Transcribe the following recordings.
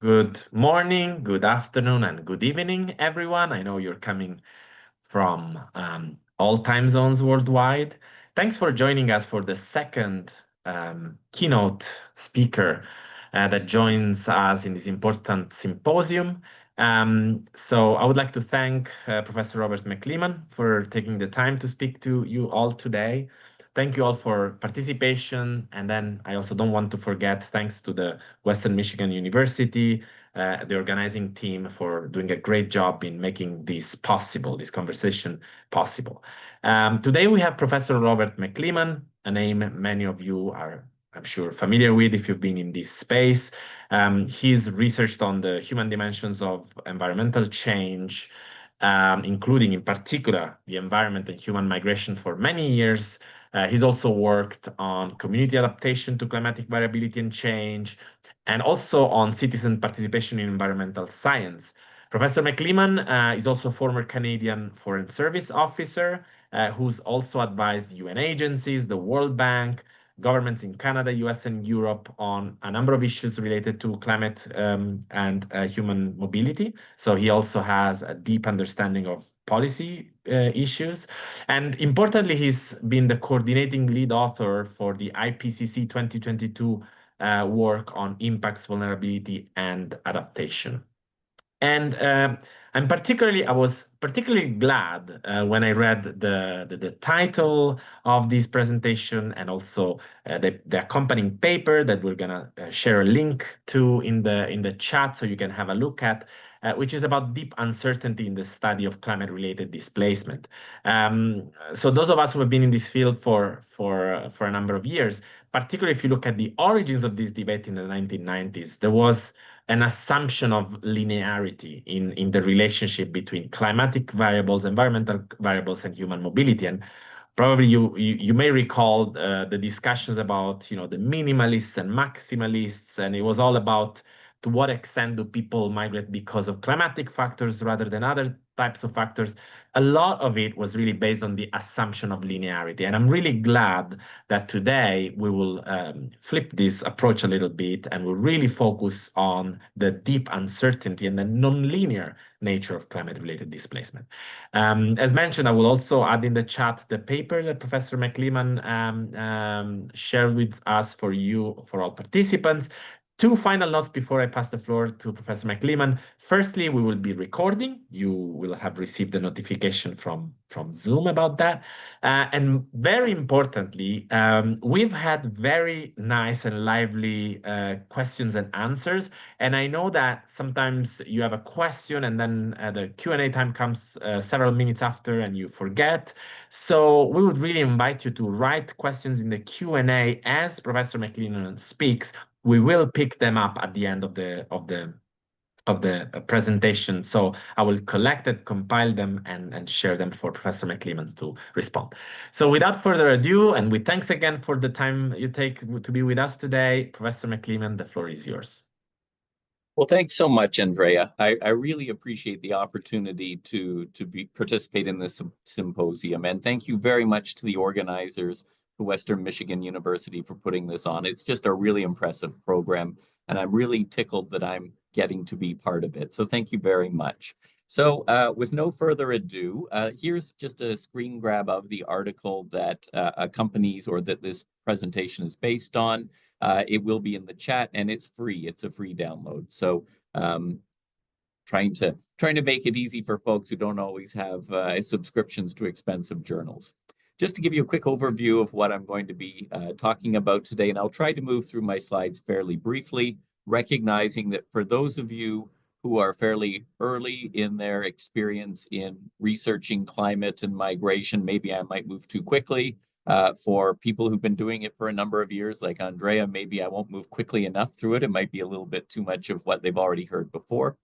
Good morning, good afternoon, and good evening, everyone. I know you're coming from all time zones worldwide. Thanks for joining us for the second keynote speaker that joins us in this important symposium. So I would like to thank Professor Robert McLeman for taking the time to speak to you all today. Thank you all for participation. And then I also don't want to forget, thanks to the Western Michigan University, the organizing team for doing a great job in making this possible, this conversation possible. Today we have Professor Robert McLeman, a name many of you are, I'm sure, familiar with if you've been in this space. He's researched on the human dimensions of environmental change, including in particular the environment and human migration for many years. He's also worked on community adaptation to climatic variability and change, and also on citizen participation in environmental science. Professor McLeman is also a former Canadian Foreign Service officer who's also advised UN agencies, the World Bank, governments in Canada, US, and Europe on a number of issues related to climate and human mobility. So he also has a deep understanding of policy issues. And importantly, he's been the coordinating lead author for the IPCC 2022 work on impacts, vulnerability, and adaptation. And I was particularly glad when I read the title of this presentation and also the accompanying paper that we're gonna share a link to in the chat so you can have a look at, which is about deep uncertainty in the study of climate-related displacement. So those of us who have been in this field for a number of years, particularly if you look at the origins of this debate in the 1990s, there was an assumption of linearity in the relationship between climatic variables, environmental variables, and human mobility. And probably you may recall the discussions about the minimalists and maximalists, and it was all about to what extent do people migrate because of climatic factors rather than other types of factors. A lot of it was really based on the assumption of linearity, and I'm really glad that today we will flip this approach a little bit and we'll really focus on the deep uncertainty and the nonlinear nature of climate-related displacement. As mentioned, I will also add in the chat the paper that Professor McLeman shared with us for you, for all participants. Two final notes before I pass the floor to Professor McLeman. Firstly, we will be recording. You will have received a notification from Zoom about that. And very importantly, we've had very nice and lively questions and answers. And I know that sometimes you have a question and then the Q&A time comes several minutes after and you forget. So we would really invite you to write questions in the Q&A as Professor McLean speaks. We will pick them up at the end of the presentation. So I will collect it, compile them, and share them for Professor McLeman to respond. So without further ado, and with thanks again for the time you take to be with us today, Professor McLeman, the floor is yours. Well, thanks so much, Andrea. I really appreciate the opportunity to participate in this symposium. And thank you very much to the organizers, to Western Michigan University, for putting this on. It's just a really impressive program, and I'm really tickled that I'm getting to be part of it. So thank you very much. So with no further ado, here's just a screen grab of the article that accompanies or that this presentation is based on. It will be in the chat, and it's free. It's a free download. So trying to make it easy for folks who don't always have subscriptions to expensive journals. Just to give you a quick overview of what I'm going to be talking about today, and I'll try to move through my slides fairly briefly, recognizing that for those of you who are fairly early in their experience in researching climate and migration, maybe I might move too quickly. For people who've been doing it for a number of years, like Andrea, maybe I won't move quickly enough through it. It might be a little bit too much of what they've already heard before.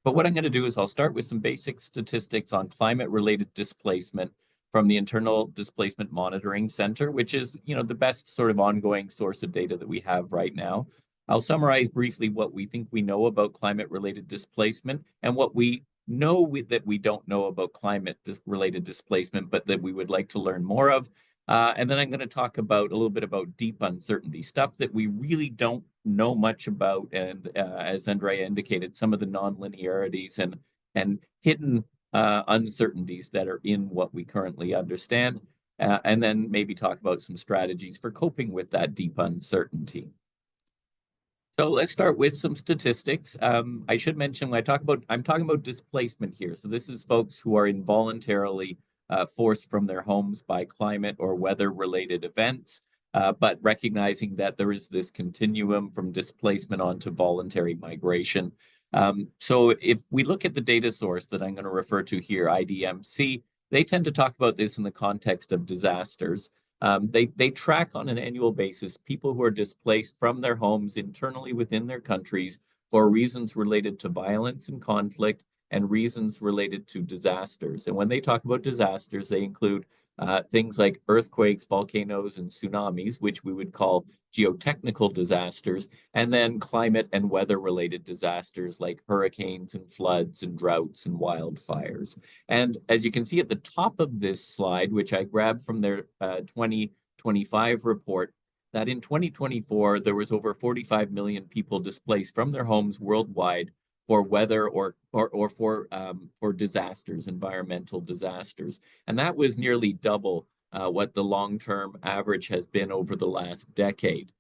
But what I'm going to do is I'll start with some basic statistics on climate-related displacement from the Internal Displacement Monitoring Center, which is, the best sort of ongoing source of data that we have right now. I'll summarize briefly what we think we know about climate-related displacement and what we know that we don't know about climate-related displacement, but that we would like to learn more of. And then I'm going to talk about a little bit about deep uncertainty, stuff that we really don't know much about, and as Andrea indicated, some of the nonlinearities and hidden uncertainties that are in what we currently understand, and then maybe talk about some strategies for coping with that deep uncertainty. So let's start with some statistics. I should mention when I'm talking about displacement here. So this is folks who are involuntarily forced from their homes by climate or weather-related events, but recognizing that there is this continuum from displacement on to voluntary migration. So if we look at the data source that I'm going to refer to here, IDMC, they tend to talk about this in the context of disasters. They track on an annual basis people who are displaced from their homes internally within their countries for reasons related to violence and conflict and reasons related to disasters. And when they talk about disasters, they include things like earthquakes, volcanoes, and tsunamis, which we would call geotechnical disasters, and then climate and weather-related disasters like hurricanes and floods and droughts and wildfires. And as you can see at the top of this slide, which I grabbed from their 2025 report, that in 2024, there was over 45 million people displaced from their homes worldwide for weather or for disasters, environmental disasters. And that was nearly double what the long-term average has been over the last decade.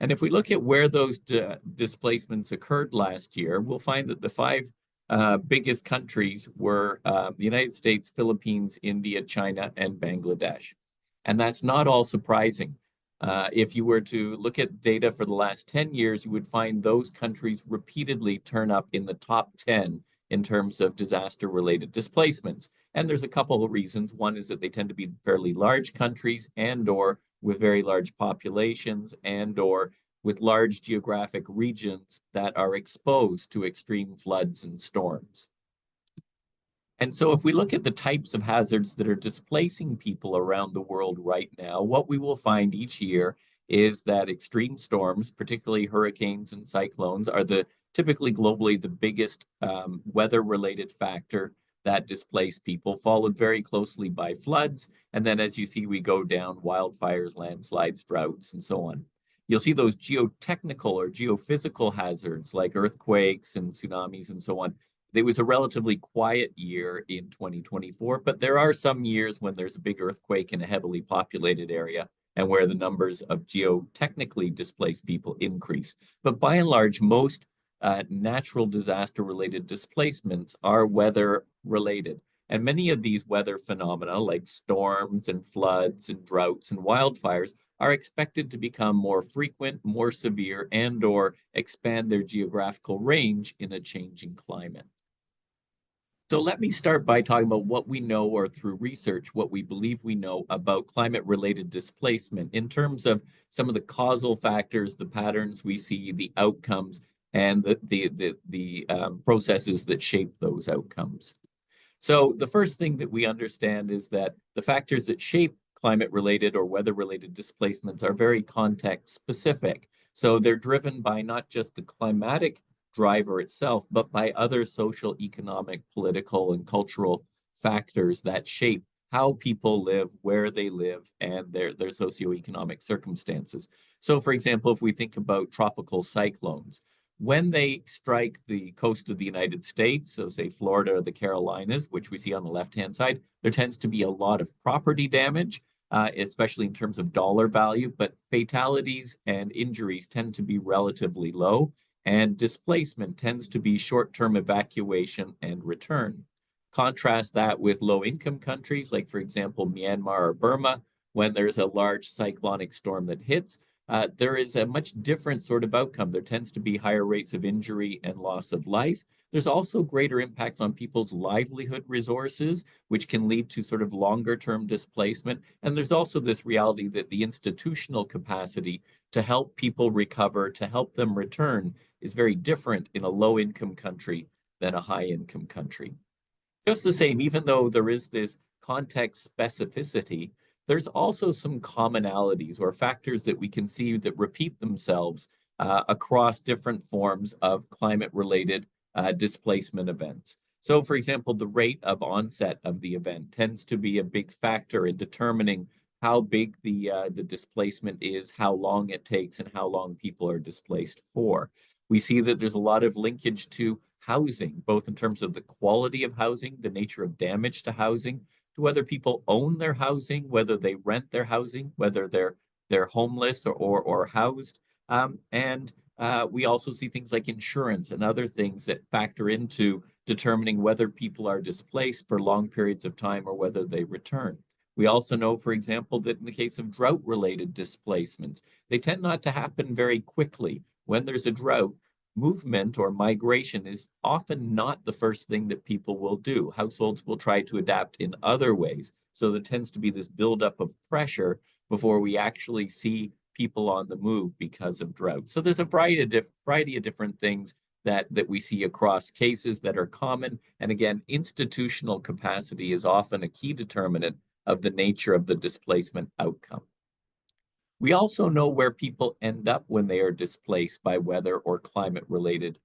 And if we look at where those displacements occurred last year, we'll find that the five biggest countries were the United States, Philippines, India, China, and Bangladesh. And that's not all surprising. If you were to look at data for the last 10 years, you would find those countries repeatedly turn up in the top 10 in terms of disaster-related displacements. And there's a couple of reasons. One is that they tend to be fairly large countries and or with very large populations and or with large geographic regions that are exposed to extreme floods and storms. And so if we look at the types of hazards that are displacing people around the world right now, what we will find each year is that extreme storms, particularly hurricanes and cyclones, are typically globally the biggest weather-related factor that displace people, followed very closely by floods. And then as you see, we go down wildfires, landslides, droughts, and so on. You'll see those geotechnical or geophysical hazards like earthquakes and tsunamis and so on. It was a relatively quiet year in 2024, but there are some years when there's a big earthquake in a heavily populated area and where the numbers of geotechnically displaced people increase. But by and large, most natural disaster-related displacements are weather-related. And many of these weather phenomena, like storms and floods and droughts and wildfires, are expected to become more frequent, more severe, and or expand their geographical range in a changing climate. So let me start by talking about what we know, or through research, what we believe we know about climate-related displacement in terms of some of the causal factors, the patterns we see, the outcomes, and the processes that shape those outcomes. So the first thing that we understand is that the factors that shape climate-related or weather-related displacements are very context-specific. So they're driven by not just the climatic driver itself, but by other social, economic, political, and cultural factors that shape how people live, where they live, and their socioeconomic circumstances. So for example, if we think about tropical cyclones, when they strike the coast of the United States, so say Florida or the Carolinas, which we see on the left-hand side, there tends to be a lot of property damage, especially in terms of dollar value, but fatalities and injuries tend to be relatively low, and displacement tends to be short-term evacuation and return. Contrast that with low-income countries, like for example, Myanmar or Burma, when there's a large cyclonic storm that hits, there is a much different sort of outcome. There tends to be higher rates of injury and loss of life. There's also greater impacts on people's livelihood resources, which can lead to sort of longer-term displacement. And there's also this reality that the institutional capacity to help people recover, to help them return, is very different in a low-income country than a high-income country. Just the same, even though there is this context specificity, there's also some commonalities or factors that we can see that repeat themselves across different forms of climate-related displacement events. So, for example, the rate of onset of the event tends to be a big factor in determining how big the displacement is, how long it takes, and how long people are displaced for. We see that there's a lot of linkage to housing, both in terms of the quality of housing, the nature of damage to housing, to whether people own their housing, whether they rent their housing, whether they're homeless or housed. And we also see things like insurance and other things that factor into determining whether people are displaced for long periods of time or whether they return. We also know, for example, that in the case of drought-related displacements, they tend not to happen very quickly. When there's a drought, movement or migration is often not the first thing that people will do. Households will try to adapt in other ways. So there tends to be this buildup of pressure before we actually see people on the move because of drought. So there's a variety of different things that we see across cases that are common. And again, institutional capacity is often a key determinant of the nature of the displacement outcome. We also know where people end up when they are displaced by weather or climate-related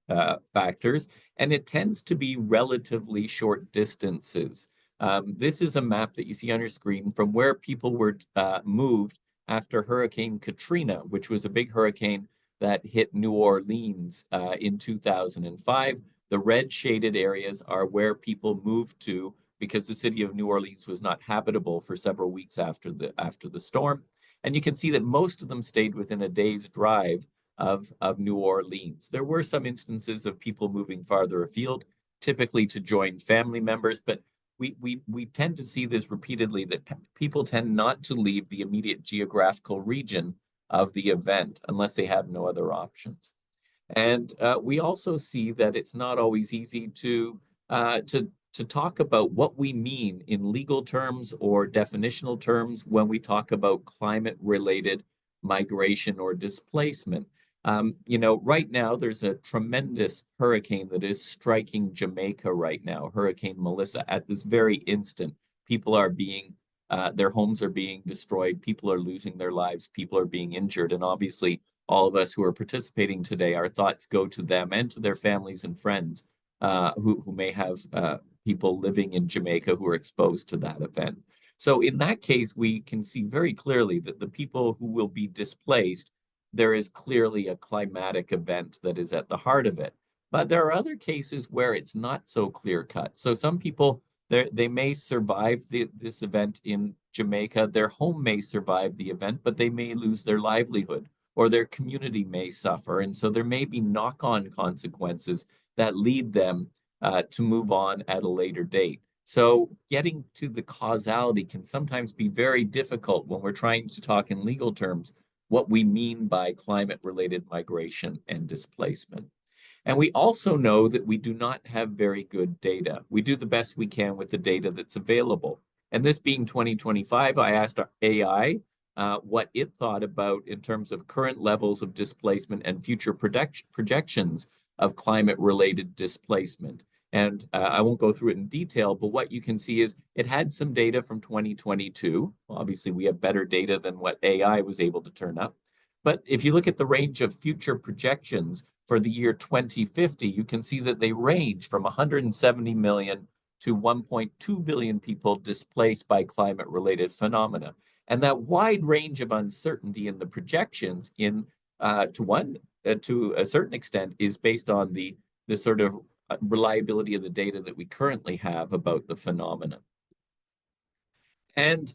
factors, and it tends to be relatively short distances. This is a map that you see on your screen from where people were moved after Hurricane Katrina, which was a big hurricane that hit New Orleans in 2005. The red shaded areas are where people moved to because the city of New Orleans was not habitable for several weeks after the storm. And you can see that most of them stayed within a day's drive of New Orleans. There were some instances of people moving farther afield, typically to join family members, but we tend to see this repeatedly, that people tend not to leave the immediate geographical region of the event unless they have no other options. And we also see that it's not always easy to talk about what we mean in legal terms or definitional terms when we talk about climate-related migration or displacement. Right now there's a tremendous hurricane that is striking Jamaica right now, Hurricane Melissa. At this very instant, people are their homes are being destroyed, people are losing their lives, people are being injured, and obviously all of us who are participating today, our thoughts go to them and to their families and friends who may have people living in Jamaica who are exposed to that event. So in that case, we can see very clearly that the people who will be displaced, there is clearly a climatic event that is at the heart of it. But there are other cases where it's not so clear cut. So some people, they may survive this event in Jamaica. Their home may survive the event, but they may lose their livelihood or their community may suffer. And so there may be knock-on consequences that lead them to move on at a later date. So getting to the causality can sometimes be very difficult when we're trying to talk in legal terms what we mean by climate-related migration and displacement. And we also know that we do not have very good data. We do the best we can with the data that's available. And this being 2025, I asked our AI what it thought about in terms of current levels of displacement and future projections of climate-related displacement. And I won't go through it in detail, but what you can see is it had some data from 2022. Well, obviously, we have better data than what AI was able to turn up. But if you look at the range of future projections for the year 2050, you can see that they range from 170 million to 1.2 billion people displaced by climate-related phenomena. And that wide range of uncertainty in the projections to a certain extent is based on the sort of reliability of the data that we currently have about the phenomenon. And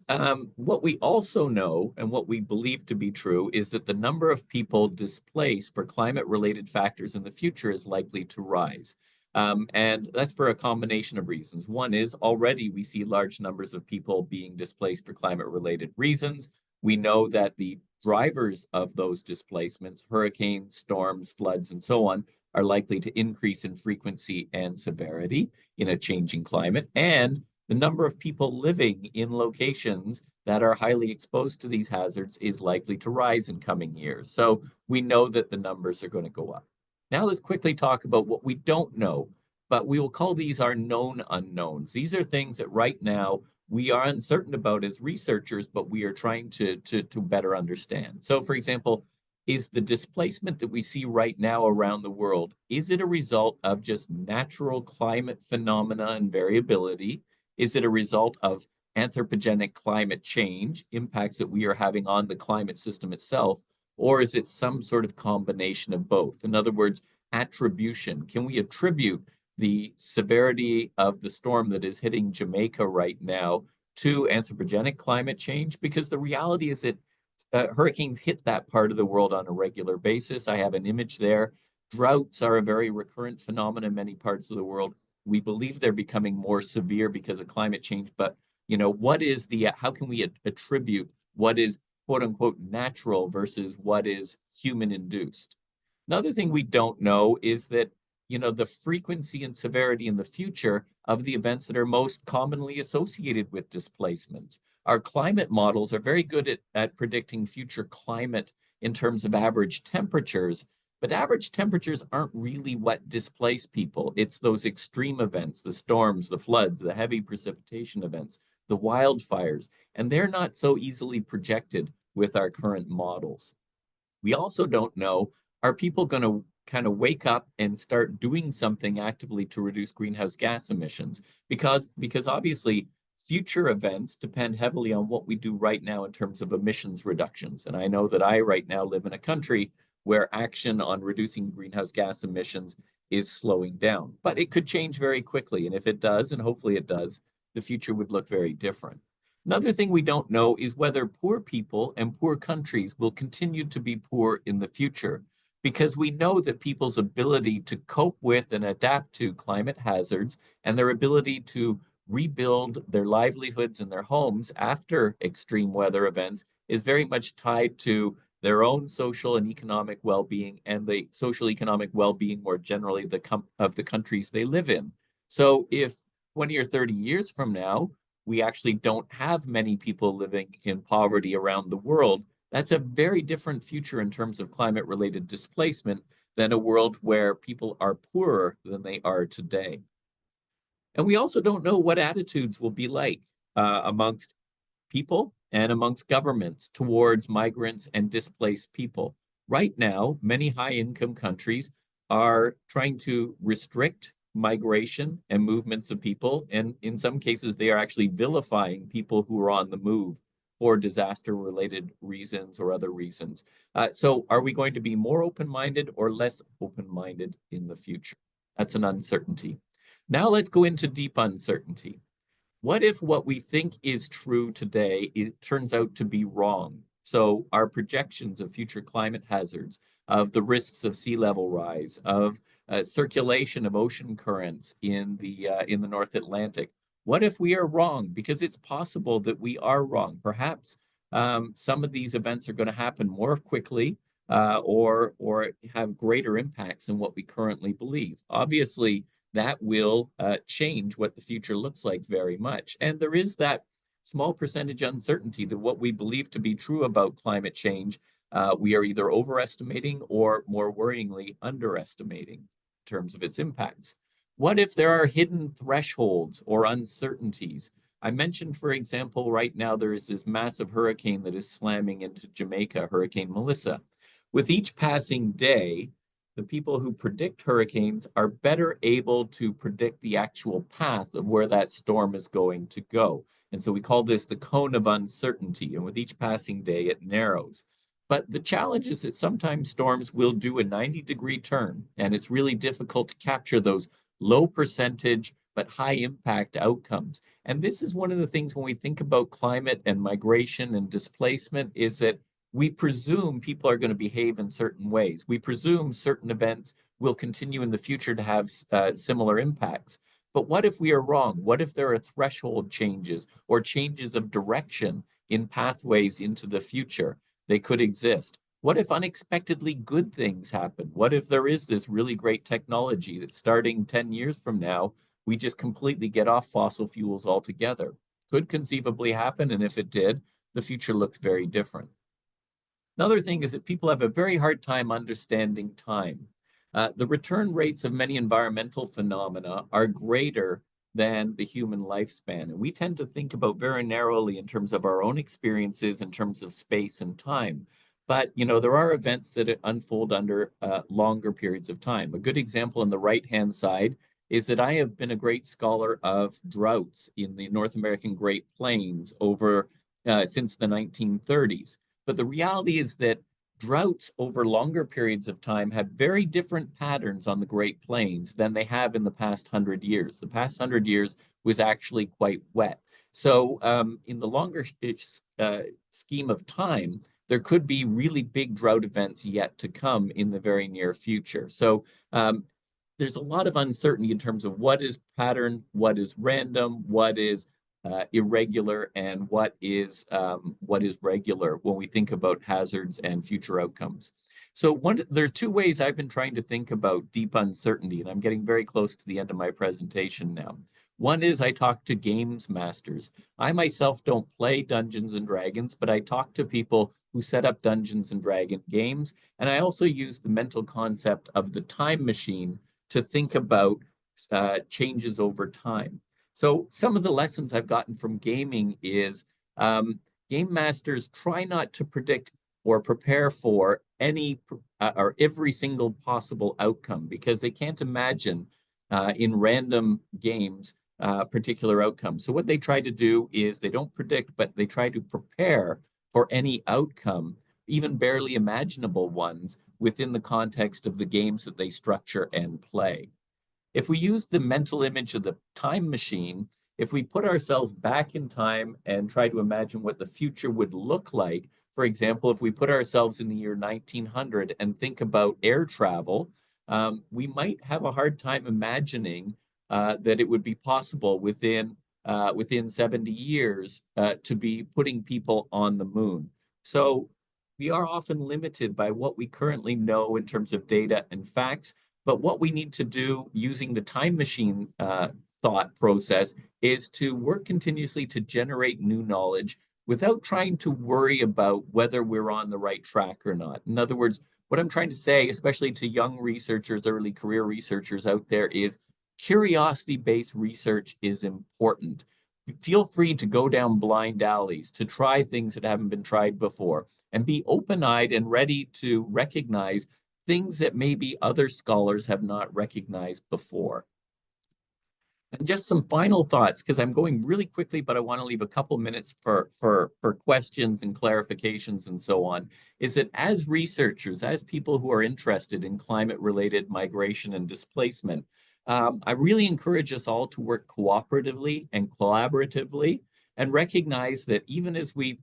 what we also know and what we believe to be true is that the number of people displaced for climate-related factors in the future is likely to rise. And that's for a combination of reasons. One is already we see large numbers of people being displaced for climate-related reasons. We know that the drivers of those displacements, hurricanes, storms, floods, and so on, are likely to increase in frequency and severity in a changing climate. And the number of people living in locations that are highly exposed to these hazards is likely to rise in coming years. So we know that the numbers are going to go up. Now let's quickly talk about what we don't know, but we will call these our known unknowns. These are things that right now we are uncertain about as researchers, but we are trying to better understand. So for example, is the displacement that we see right now around the world, is it a result of just natural climate phenomena and variability? Is it a result of anthropogenic climate change, impacts that we are having on the climate system itself, or is it some sort of combination of both? In other words, attribution. Can we attribute the severity of the storm that is hitting Jamaica right now to anthropogenic climate change? Because the reality is that hurricanes hit that part of the world on a regular basis. I have an image there. Droughts are a very recurrent phenomenon in many parts of the world. We believe they're becoming more severe because of climate change, but what is how can we attribute what is quote unquote natural versus what is human induced? Another thing we don't know is that, the frequency and severity in the future of the events that are most commonly associated with displacement. Our climate models are very good at predicting future climate in terms of average temperatures, but average temperatures aren't really what displace people. It's those extreme events, the storms, the floods, the heavy precipitation events, the wildfires, and they're not so easily projected with our current models. We also don't know, are people going to kind of wake up and start doing something actively to reduce greenhouse gas emissions? Because obviously future events depend heavily on what we do right now in terms of emissions reductions. And I know that I right now live in a country where action on reducing greenhouse gas emissions is slowing down. But it could change very quickly. And if it does, and hopefully it does, the future would look very different. Another thing we don't know is whether poor people and poor countries will continue to be poor in the future, because we know that people's ability to cope with and adapt to climate hazards and their ability to rebuild their livelihoods and their homes after extreme weather events is very much tied to their own social and economic well-being and the social economic well-being more generally of the countries they live in. So if 20 or 30 years from now, we actually don't have many people living in poverty around the world, that's a very different future in terms of climate-related displacement than a world where people are poorer than they are today. And we also don't know what attitudes will be like amongst people and amongst governments towards migrants and displaced people. Right now, many high-income countries are trying to restrict migration and movements of people. And in some cases, they are actually vilifying people who are on the move for disaster-related reasons or other reasons. So are we going to be more open-minded or less open-minded in the future? That's an uncertainty. Now let's go into deep uncertainty. What if what we think is true today, it turns out to be wrong? So our projections of future climate hazards, of the risks of sea level rise, of circulation of ocean currents in the North Atlantic. What if we are wrong? Because it's possible that we are wrong. Perhaps some of these events are going to happen more quickly or have greater impacts than what we currently believe. Obviously, that will change what the future looks like very much. And there is that small percentage uncertainty that what we believe to be true about climate change, we are either overestimating or, more worryingly, underestimating in terms of its impacts. What if there are hidden thresholds or uncertainties? I mentioned, for example, right now there is this massive hurricane that is slamming into Jamaica, Hurricane Melissa. With each passing day, the people who predict hurricanes are better able to predict the actual path of where that storm is going to go. And so we call this the cone of uncertainty. And with each passing day, it narrows. But the challenge is that sometimes storms will do a 90-degree turn, and it's really difficult to capture those low percentage but high impact outcomes. And this is one of the things when we think about climate and migration and displacement is that we presume people are going to behave in certain ways. We presume certain events will continue in the future to have similar impacts. But what if we are wrong? What if there are threshold changes or changes of direction in pathways into the future? They could exist. What if unexpectedly good things happen? What if there is this really great technology that starting 10 years from now, we just completely get off fossil fuels altogether? Could conceivably happen, and if it did, the future looks very different. Another thing is that people have a very hard time understanding time. The return rates of many environmental phenomena are greater than the human lifespan. And we tend to think about very narrowly in terms of our own experiences, in terms of space and time. But, there are events that unfold under longer periods of time. A good example on the right-hand side is that I have been a great scholar of droughts in the North American Great Plains over since the 1930s. But the reality is that droughts over longer periods of time have very different patterns on the Great Plains than they have in the past 100 years. The past 100 years was actually quite wet. So in the longer scheme of time, there could be really big drought events yet to come in the very near future. So there's a lot of uncertainty in terms of what is pattern, what is random, what is irregular, and what is regular when we think about hazards and future outcomes. So there's two ways I've been trying to think about deep uncertainty, and I'm getting very close to the end of my presentation now. One is I talk to games masters. I myself don't play Dungeons and Dragons, but I talk to people who set up Dungeons and Dragon games, and I also use the mental concept of the time machine to think about changes over time. So some of the lessons I've gotten from gaming is game masters try not to predict or prepare for any or every single possible outcome because they can't imagine in random games particular outcomes. So what they try to do is they don't predict, but they try to prepare for any outcome, even barely imaginable ones, within the context of the games that they structure and play. If we use the mental image of the time machine, if we put ourselves back in time and try to imagine what the future would look like, for example, if we put ourselves in the year 1900 and think about air travel, we might have a hard time imagining that it would be possible within 70 years to be putting people on the moon. So we are often limited by what we currently know in terms of data and facts. But what we need to do using the time machine thought process is to work continuously to generate new knowledge without trying to worry about whether we're on the right track or not. In other words, what I'm trying to say, especially to young researchers, early career researchers out there, is curiosity-based research is important. Feel free to go down blind alleys, to try things that haven't been tried before, and be open-eyed and ready to recognize things that maybe other scholars have not recognized before. And just some final thoughts, because I'm going really quickly, but I want to leave a couple minutes for questions and clarifications and so on, is that as researchers, as people who are interested in climate-related migration and displacement, I really encourage us all to work cooperatively and collaboratively and recognize that even as we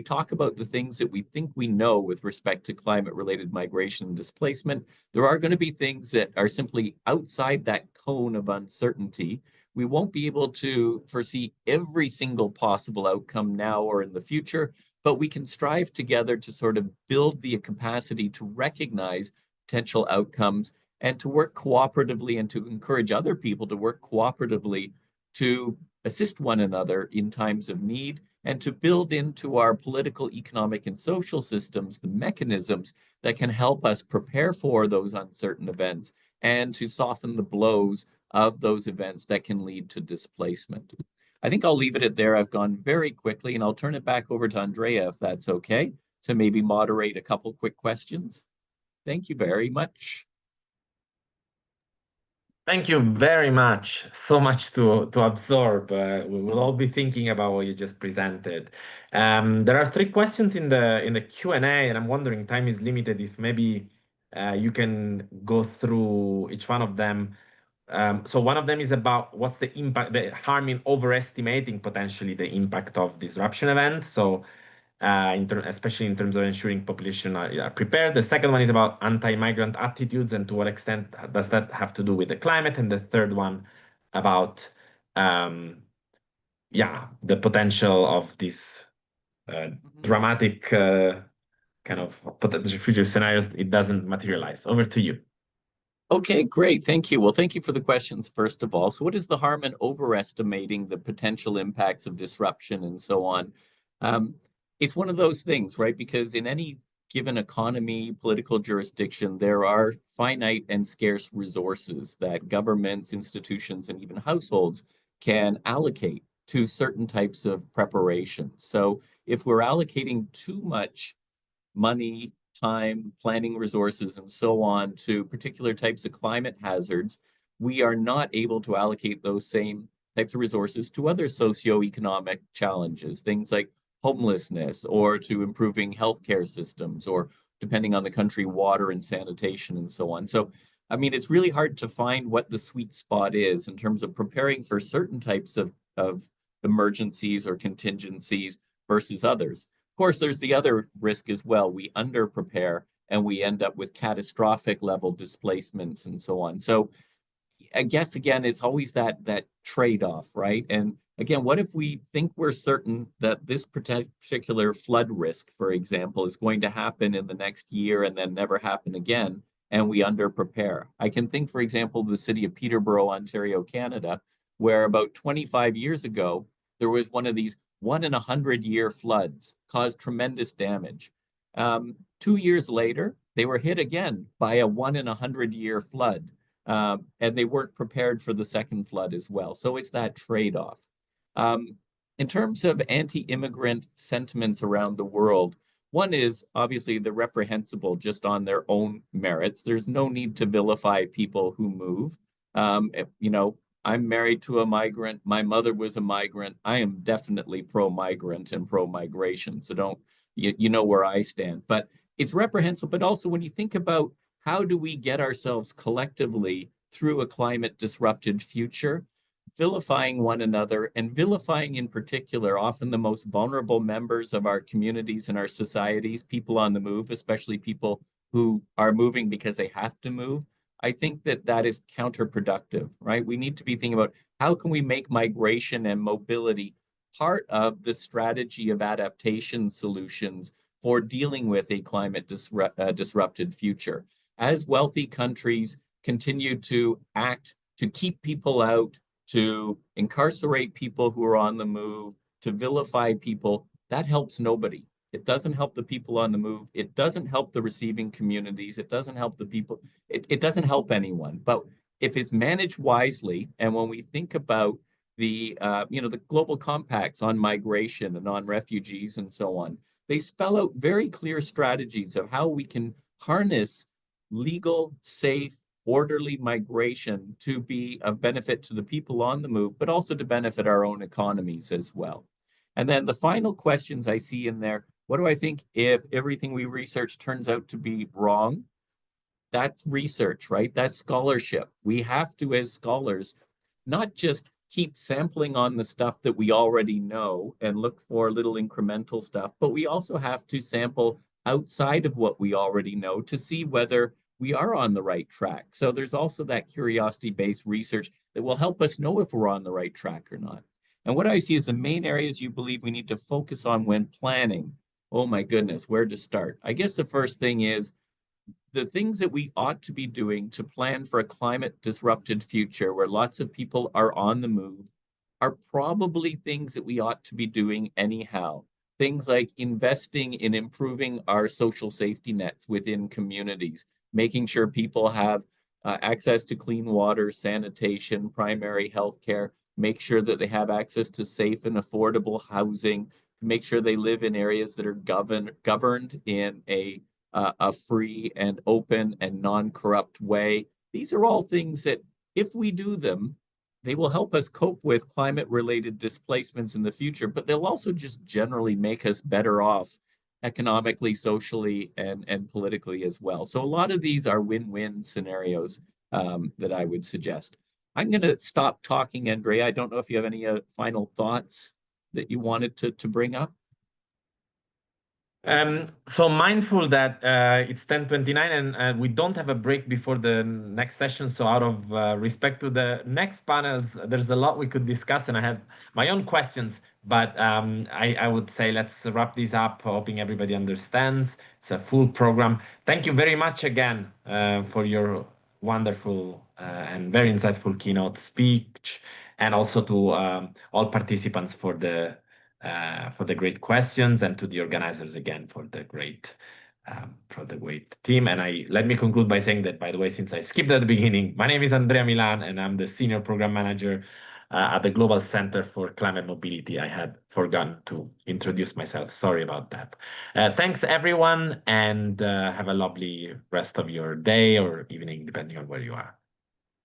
talk about the things that we think we know with respect to climate-related migration and displacement, there are going to be things that are simply outside that cone of uncertainty. We won't be able to foresee every single possible outcome now or in the future, but we can strive together to sort of build the capacity to recognize potential outcomes and to work cooperatively and to encourage other people to work cooperatively to assist one another in times of need and to build into our political, economic, and social systems the mechanisms that can help us prepare for those uncertain events and to soften the blows of those events that can lead to displacement. I think I'll leave it at there. I've gone very quickly, and I'll turn it back over to Andrea, if that's okay, to maybe moderate a couple quick questions. Thank you very much. Thank you very much. So much to absorb. We will all be thinking about what you just presented. There are three questions in the Q&A, and I'm wondering, time is limited, if maybe you can go through each one of them. So one of them is about what's the impact, the harm in overestimating potentially the impact of disruption events. So especially in terms of ensuring population are prepared. The second one is about anti-migrant attitudes and to what extent does that have to do with the climate. And the third one about, the potential of this dramatic kind of potential future scenarios. It doesn't materialize. Over to you. Okay, great. Thank you. Well, thank you for the questions, first of all. So what is the harm in overestimating the potential impacts of disruption and so on? It's one of those things, right? Because in any given economy, political jurisdiction, there are finite and scarce resources that governments, institutions, and even households can allocate to certain types of preparation. So if we're allocating too much money, time, planning resources, and so on to particular types of climate hazards, we are not able to allocate those same types of resources to other socioeconomic challenges, things like homelessness, or to improving healthcare systems, or depending on the country, water and sanitation and so on. So, I mean, it's really hard to find what the sweet spot is in terms of preparing for certain types of emergencies or contingencies versus others. Of course, there's the other risk as well. We under-prepare and we end up with catastrophic level displacements and so on. So I guess again, it's always that trade-off, right? And again, what if we think we're certain that this particular flood risk, for example, is going to happen in the next year and then never happen again, and we under-prepare? I can think, for example, the city of Peterborough, Ontario, Canada, where about 25 years ago, there was one of these 1 in 100 year floods, caused tremendous damage. 2 years later, they were hit again by a 1 in 100 year flood. And they weren't prepared for the second flood as well. So it's that trade-off. In terms of anti-immigrant sentiments around the world, one is obviously the reprehensible just on their own merits. There's no need to vilify people who move. You know, I'm married to a migrant. My mother was a migrant. I am definitely pro-migrant and pro-migration. So you know where I stand. But it's reprehensible. But also when you think about how do we get ourselves collectively through a climate disrupted future, vilifying one another and vilifying in particular often the most vulnerable members of our communities and our societies, people on the move, especially people who are moving because they have to move. I think that is counterproductive, right? We need to be thinking about how can we make migration and mobility part of the strategy of adaptation solutions for dealing with a climate disrupted future. As wealthy countries continue to act to keep people out, to incarcerate people who are on the move, to vilify people, that helps nobody. It doesn't help the people on the move. It doesn't help the receiving communities. It doesn't help the people. It doesn't help anyone. But if it's managed wisely, and when we think about the the global compacts on migration and on refugees and so on, they spell out very clear strategies of how we can harness legal, safe, orderly migration to be of benefit to the people on the move, but also to benefit our own economies as well. And then the final questions I see in there, what do I think if everything we research turns out to be wrong? That's research, right? That's scholarship. We have to, as scholars, not just keep sampling on the stuff that we already know and look for little incremental stuff, but we also have to sample outside of what we already know to see whether we are on the right track. So there's also that curiosity-based research that will help us know if we're on the right track or not. And what I see is the main areas you believe we need to focus on when planning. Oh my goodness, where to start? I guess the first thing is the things that we ought to be doing to plan for a climate disrupted future where lots of people are on the move are probably things that we ought to be doing anyhow. Things like investing in improving our social safety nets within communities, making sure people have access to clean water, sanitation, primary health care, make sure that they have access to safe and affordable housing, make sure they live in areas that are governed in a free and open and non-corrupt way. These are all things that if we do them, they will help us cope with climate-related displacements in the future, but they'll also just generally make us better off economically, socially, and politically as well. So a lot of these are win-win scenarios that I would suggest. I'm going to stop talking, Andrea. I don't know if you have any final thoughts that you wanted to bring up. So mindful that it's 10:29 and we don't have a break before the next session. So out of respect to the next panels, there's a lot we could discuss, and I have my own questions. But I would say let's wrap this up, hoping everybody understands. It's a full program. Thank you very much again for your wonderful and very insightful keynote speech, and also to all participants for the great questions, and to the organizers again for the great team. And let me conclude by saying that, by the way, since I skipped at the beginning, my name is Andrea Milan, and I'm the Senior Program Manager at the Global Center for Climate Mobility. I had forgotten to introduce myself. Sorry about that. Thanks, everyone, and have a lovely rest of your day or evening, depending on where you are.